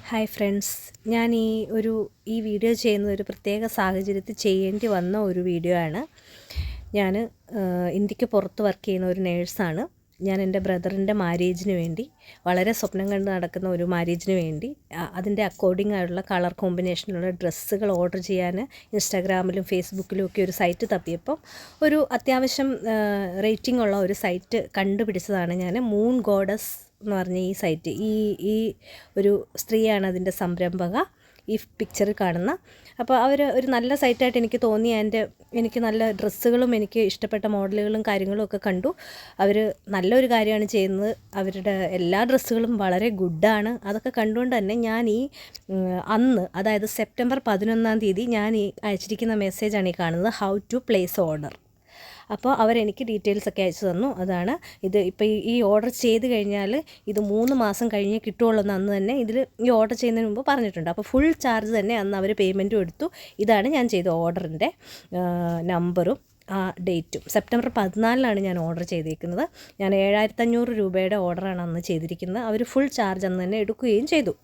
Hi friends, ഞാൻ ഈ video ചെയ്യുന്നത് ഒരു പ്രത്യേക സാഹചര്യത്തിൽ ചെയ്യേണ്ടി വന്ന ഒരു വീഡിയോ ആണ്. ഞാൻ ഇന്ത്യക്ക് പുറത്ത് വർക്ക് ചെയ്യുന്ന ഒരു നേഴ്സാണ്. ഞാൻ എൻ്റെ ബ്രദറിൻ്റെ മാരേജിന് വേണ്ടി വളരെ സ്വപ്നം കണ്ട് നടക്കുന്ന ഒരു മാരേജിന് വേണ്ടി അതിൻ്റെ അക്കോർഡിംഗ് ആയിട്ടുള്ള കളർ കോമ്പിനേഷനുള്ള ഡ്രസ്സുകൾ ഓർഡർ ചെയ്യാൻ ഇൻസ്റ്റാഗ്രാമിലും ഫേസ്ബുക്കിലും ഒക്കെ ഒരു സൈറ്റ് തപ്പിയപ്പം ഒരു അത്യാവശ്യം റേറ്റിംഗ് ഉള്ള ഒരു സൈറ്റ് കണ്ടുപിടിച്ചതാണ് ഞാൻ. മൂൺ ഗോഡസ് എന്ന് പറഞ്ഞ ഈ സൈറ്റ്. ഈ ഒരു സ്ത്രീയാണ് അതിൻ്റെ സംരംഭക, ഈ പിക്ചറിൽ കാണുന്ന. അപ്പോൾ അവർ ഒരു നല്ല സൈറ്റായിട്ട് എനിക്ക് തോന്നി. എനിക്ക് നല്ല ഡ്രസ്സുകളും എനിക്ക് ഇഷ്ടപ്പെട്ട മോഡലുകളും കാര്യങ്ങളും ഒക്കെ കണ്ടു. അവർ നല്ലൊരു കാര്യമാണ് ചെയ്യുന്നത്. അവരുടെ എല്ലാ ഡ്രസ്സുകളും വളരെ ഗുഡാണ്. അതൊക്കെ കണ്ടുകൊണ്ട് തന്നെ ഞാൻ അന്ന്, അതായത് സെപ്റ്റംബർ 11 ഞാൻ അയച്ചിരിക്കുന്ന മെസ്സേജാണ് ഈ കാണുന്നത്, ഹൗ ടു പ്ലേസ് ഓർഡർ. അപ്പോൾ അവരെനിക്ക് ഡീറ്റെയിൽസൊക്കെ അയച്ചു തന്നു. അതാണ് ഇത്. ഇപ്പോൾ ഈ ഓർഡർ ചെയ്ത് കഴിഞ്ഞാൽ ഇത് 3 മാസം കഴിഞ്ഞ് കിട്ടുകയുള്ളൂ എന്ന് അന്ന് തന്നെ ഈ ഓർഡർ ചെയ്യുന്നതിന് മുമ്പ് പറഞ്ഞിട്ടുണ്ട്. അപ്പോൾ ഫുൾ ചാർജ് തന്നെ അന്ന് അവർ പേയ്മെൻറ്റും എടുത്തു. ഇതാണ് ഞാൻ ചെയ്ത ഓർഡറിൻ്റെ നമ്പറും ഡേറ്റും. സെപ്റ്റംബർ 14 ഞാൻ ഓർഡർ ചെയ്തിരിക്കുന്നത്. ഞാൻ 7500 രൂപയുടെ ഓർഡറാണ് അന്ന് ചെയ്തിരിക്കുന്നത്. അവർ ഫുൾ ചാർജ് അന്ന് തന്നെ എടുക്കുകയും ചെയ്തു.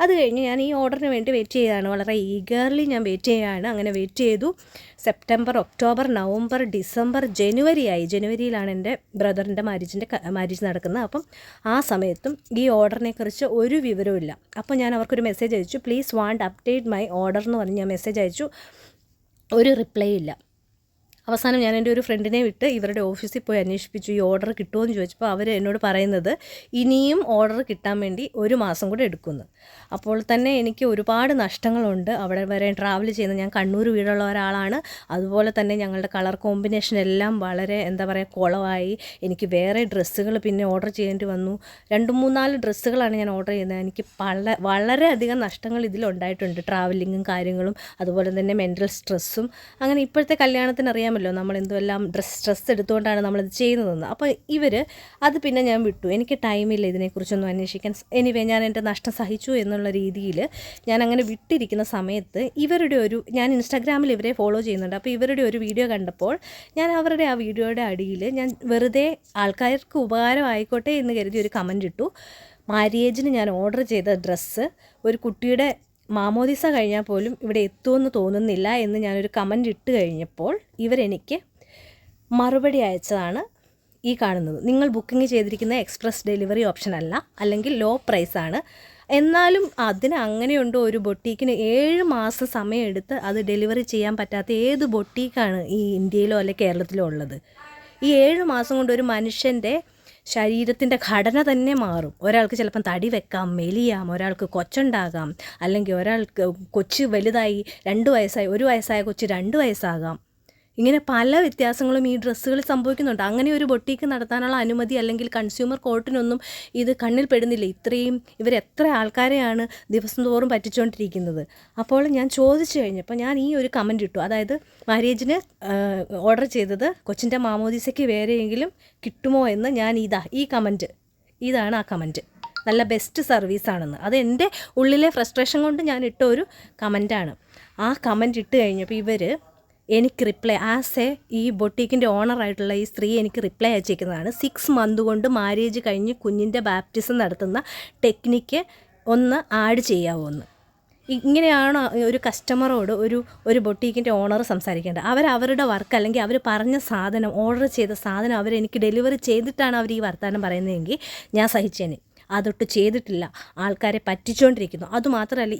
അത് കഴിഞ്ഞ് ഞാൻ ഈ ഓർഡറിന് വേണ്ടി വെയിറ്റ് ചെയ്തതാണ്. വളരെ ഈഗർലി ഞാൻ വെയിറ്റ് ചെയ്യുകയാണ്. അങ്ങനെ വെയിറ്റ് ചെയ്തു. സെപ്റ്റംബർ, ഒക്ടോബർ, നവംബർ, ഡിസംബർ, ജനുവരിയിലാണ് എൻ്റെ ബ്രദറിൻ്റെ മാരേജ് നടക്കുന്നത്. അപ്പം ആ സമയത്തും ഈ ഓർഡറിനെ കുറിച്ച് ഒരു വിവരവുമില്ല. അപ്പോൾ ഞാൻ അവർക്കൊരു മെസ്സേജ് അയച്ചു, please want update my order എന്ന് പറഞ്ഞ് ഞാൻ മെസ്സേജ് അയച്ചു. ഒരു റിപ്ലൈ ഇല്ല. അവസാനം ഞാൻ എൻ്റെ ഒരു ഫ്രണ്ടിനെ വിട്ട് ഇവരുടെ ഓഫീസിൽ പോയി അന്വേഷിപ്പിച്ചു, ഈ ഓർഡർ കിട്ടുമോ എന്ന് ചോദിച്ചപ്പോൾ അവർ എന്നോട് പറയുന്നത് ഇനിയും ഓർഡർ കിട്ടാൻ വേണ്ടി 1 മാസം കൂടെ എടുക്കുമെന്ന്. അപ്പോൾ തന്നെ എനിക്ക് ഒരുപാട് നഷ്ടങ്ങളുണ്ട്. അവിടെ വരെ ട്രാവൽ ചെയ്യുന്നത്, ഞാൻ കണ്ണൂർ വീടുള്ള ഒരാളാണ്. അതുപോലെ തന്നെ ഞങ്ങളുടെ കളർ കോമ്പിനേഷൻ എല്ലാം വളരെ കുളമായി. എനിക്ക് വേറെ ഡ്രസ്സുകൾ പിന്നെ ഓർഡർ ചെയ്യേണ്ടി വന്നു. 2-3-4 ഡ്രസ്സുകളാണ് ഞാൻ ഓർഡർ ചെയ്യുന്നത്. എനിക്ക് വളരെയധികം നഷ്ടങ്ങൾ ഇതിലുണ്ടായിട്ടുണ്ട്. ട്രാവലിങ്ങും കാര്യങ്ങളും, അതുപോലെ തന്നെ മെൻ്റൽ സ്ട്രെസ്സും. അങ്ങനെ ഇപ്പോഴത്തെ കല്യാണത്തിന് അറിയാമല്ലോ നമ്മൾ എന്തെല്ലാം സ്ട്രെസ് എടുത്തുകൊണ്ടാണ് നമ്മളിത് ചെയ്യുന്നതെന്ന്. അപ്പോൾ അത് പിന്നെ ഞാൻ വിട്ടു. എനിക്ക് ടൈമില്ല ഇതിനെക്കുറിച്ചൊന്നും അന്വേഷിക്കാൻ. എനിവേ, ഞാൻ എൻ്റെ നഷ്ടം സഹിച്ചു എന്നുള്ള രീതിയിൽ ഞാൻ അങ്ങനെ വിട്ടിരിക്കുന്ന സമയത്ത് ഞാൻ ഇൻസ്റ്റാഗ്രാമിൽ ഇവരെ ഫോളോ ചെയ്യുന്നുണ്ട്. അപ്പോൾ ഇവരുടെ ഒരു വീഡിയോ കണ്ടപ്പോൾ ഞാൻ അവരുടെ ആ വീഡിയോയുടെ അടിയിൽ ഞാൻ വെറുതെ ആൾക്കാർക്ക് ഉപകാരമായിക്കോട്ടെ എന്ന് കരുതി ഒരു കമൻ്റ് ഇട്ടു. മാര്യേജിന് ഞാൻ ഓർഡർ ചെയ്ത ഡ്രസ്സ് ഒരു കുട്ടിയുടെ മാമോദിസ കഴിഞ്ഞാൽ പോലും ഇവിടെ എത്തുമെന്ന് തോന്നുന്നില്ല എന്ന് ഞാനൊരു കമൻ്റ് ഇട്ട് കഴിഞ്ഞപ്പോൾ ഇവരെനിക്ക് മറുപടി അയച്ചതാണ് ഈ കാണുന്നത്. നിങ്ങൾ ബുക്കിംഗ് ചെയ്തിരിക്കുന്ന എക്സ്പ്രസ് ഡെലിവറി ഓപ്ഷൻ അല്ല, അല്ലെങ്കിൽ ലോ പ്രൈസാണ്. എന്നാലും അതിന് അങ്ങനെയുണ്ടോ? ഒരു ബൊട്ടീക്കിന് 7 മാസം സമയമെടുത്ത് അത് ഡെലിവറി ചെയ്യാൻ പറ്റാത്ത ഏത് ബൊട്ടീക്കാണ് ഈ ഇന്ത്യയിലോ അല്ലെങ്കിൽ കേരളത്തിലോ ഉള്ളത്? ഈ 7 മാസം കൊണ്ട് ഒരു മനുഷ്യൻ്റെ ശരീരത്തിൻ്റെ ഘടന തന്നെ മാറും. ഒരാൾക്ക് ചിലപ്പം തടി വെക്കാം, മെലിയാം, ഒരാൾക്ക് കൊച്ചുണ്ടാകാം, അല്ലെങ്കിൽ ഒരാൾക്ക് കൊച്ച് വലുതായി 2 വയസ്സായി, 1 വയസ്സായ കൊച്ച് 2 വയസ്സാകാം. ഇങ്ങനെ പല വ്യത്യാസങ്ങളും ഈ ഡ്രസ്സുകളിൽ സംഭവിക്കുന്നുണ്ട്. അങ്ങനെ ഒരു ബൊട്ടീക്ക് നടത്താനുള്ള അനുമതി അല്ലെങ്കിൽ കൺസ്യൂമർ കോർട്ടിനൊന്നും ഇത് കണ്ണിൽ പെടുന്നില്ല. ഇവരെത്ര ആൾക്കാരെയാണ് ദിവസം തോറും പറ്റിച്ചുകൊണ്ടിരിക്കുന്നത്. അപ്പോൾ ഞാൻ ചോദിച്ചു കഴിഞ്ഞപ്പോൾ ഞാൻ ഈ ഒരു കമൻ്റ് ഇട്ടു. അതായത് മാരേജിന് ഓർഡർ ചെയ്തത് കൊച്ചിൻ്റെ മാമോദിസയ്ക്ക് വേറെയെങ്കിലും കിട്ടുമോ എന്ന് ഞാൻ ഈ കമൻറ്റ്, ഇതാണ് ആ കമൻറ്റ്. നല്ല ബെസ്റ്റ് സർവീസാണെന്ന്. അത് എൻ്റെ ഉള്ളിലെ ഫ്രസ്ട്രേഷൻ കൊണ്ട് ഞാൻ ഇട്ട ഒരു കമൻറ്റാണ്. ആ കമൻറ്റ് ഇട്ട് കഴിഞ്ഞപ്പോൾ എനിക്ക് റിപ്ലൈ ഈ ബൊട്ടീക്കിൻ്റെ ഓണറായിട്ടുള്ള ഈ സ്ത്രീ എനിക്ക് റിപ്ലൈ അയച്ചേക്കുന്നതാണ്. 6 മന്ത് കൊണ്ട് മാരേജ് കഴിഞ്ഞ് കുഞ്ഞിൻ്റെ ബാപ്റ്റിസം നടത്തുന്ന ടെക്നിക്ക് ഒന്ന് ആഡ് ചെയ്യാമോ എന്ന്. ഇങ്ങനെയാണ് ഒരു കസ്റ്റമറോട് ഒരു ബൊട്ടീക്കിൻ്റെ ഓണർ സംസാരിക്കേണ്ടത്. അവരുടെ വർക്ക്, അല്ലെങ്കിൽ അവർ പറഞ്ഞ സാധനം, ഓർഡർ ചെയ്ത സാധനം അവരെനിക്ക് ഡെലിവറി ചെയ്തിട്ടാണ് അവർ ഈ വർത്തമാനം പറയുന്നതെങ്കിൽ ഞാൻ സഹിച്ചേനെ. അതൊട്ട് ചെയ്തിട്ടില്ല. ആൾക്കാരെ പറ്റിച്ചുകൊണ്ടിരിക്കുന്നു. അതുമാത്രമല്ല,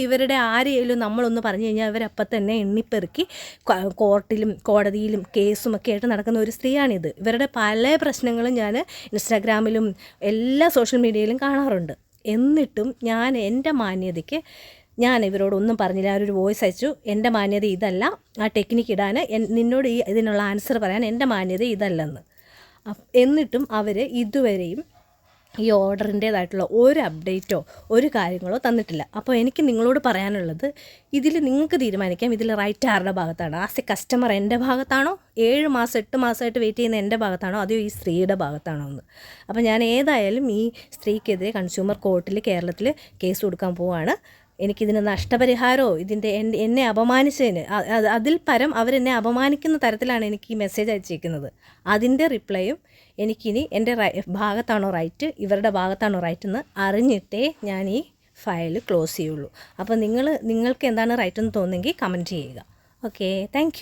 ഇവരുടെ ആരെയും നമ്മളൊന്ന് പറഞ്ഞു കഴിഞ്ഞാൽ അവരപ്പം തന്നെ എണ്ണിപ്പെറുക്കി കോർട്ടിലും കോടതിയിലും കേസുമൊക്കെ ആയിട്ട് നടക്കുന്ന ഒരു സ്ത്രീയാണിത്. ഇവരുടെ പല പ്രശ്നങ്ങളും ഞാൻ ഇൻസ്റ്റാഗ്രാമിലും എല്ലാ സോഷ്യൽ മീഡിയയിലും കാണാറുണ്ട്. എന്നിട്ടും ഞാൻ എൻ്റെ മാന്യതയ്ക്ക് ഞാൻ ഇവരോടൊന്നും പറഞ്ഞില്ല. അവരൊരു വോയിസ് അയച്ചു, എൻ്റെ മാന്യത ഇതല്ല, ആ ടെക്നിക്ക് ഇടാൻ നിന്നോട് ഇതിനുള്ള ആൻസർ പറയാൻ എൻ്റെ മാന്യത ഇതല്ലെന്ന്. എന്നിട്ടും അവർ ഇതുവരെയും ഈ ഓർഡറിൻ്റേതായിട്ടുള്ള ഒരു അപ്ഡേറ്റോ ഒരു കാര്യങ്ങളോ തന്നിട്ടില്ല. അപ്പോൾ എനിക്ക് നിങ്ങളോട് പറയാനുള്ളത്, ഇതിൽ നിങ്ങൾക്ക് തീരുമാനിക്കാം, ഇതിൽ റൈറ്റ് ആരുടെ ഭാഗത്താണ്. ആസ് എ കസ്റ്റമർ എൻ്റെ ഭാഗത്താണോ, 7 മാസം 8 മാസമായിട്ട് വെയിറ്റ് ചെയ്യുന്ന എൻ്റെ ഭാഗത്താണോ, അതോ ഈ സ്ത്രീയുടെ ഭാഗത്താണോ എന്ന്. അപ്പോൾ ഞാൻ ഏതായാലും ഈ സ്ത്രീക്കെതിരെ കൺസ്യൂമർ കോർട്ടിൽ കേരളത്തിൽ കേസ് കൊടുക്കാൻ പോവുകയാണ്. എനിക്കിതിന് നഷ്ടപരിഹാരമോ എന്നെ അപമാനിച്ചതിന് അതിൽ പരം അവരെന്നെ അപമാനിക്കുന്ന തരത്തിലാണ് എനിക്ക് ഈ മെസ്സേജ് അയച്ചിരിക്കുന്നത്. അതിൻ്റെ റിപ്ലൈയും എനിക്കിനി എൻ്റെ ഭാഗത്താണോ റൈറ്റ്, ഇവരുടെ ഭാഗത്താണോ റൈറ്റ് എന്ന് അറിഞ്ഞിട്ടേ ഞാൻ ഈ ഫയൽ ക്ലോസ് ചെയ്യുള്ളൂ. അപ്പോൾ നിങ്ങൾക്ക് എന്താണ് റൈറ്റ് എന്ന് തോന്നുന്നെങ്കിൽ കമൻറ്റ് ചെയ്യുക. Okay, thank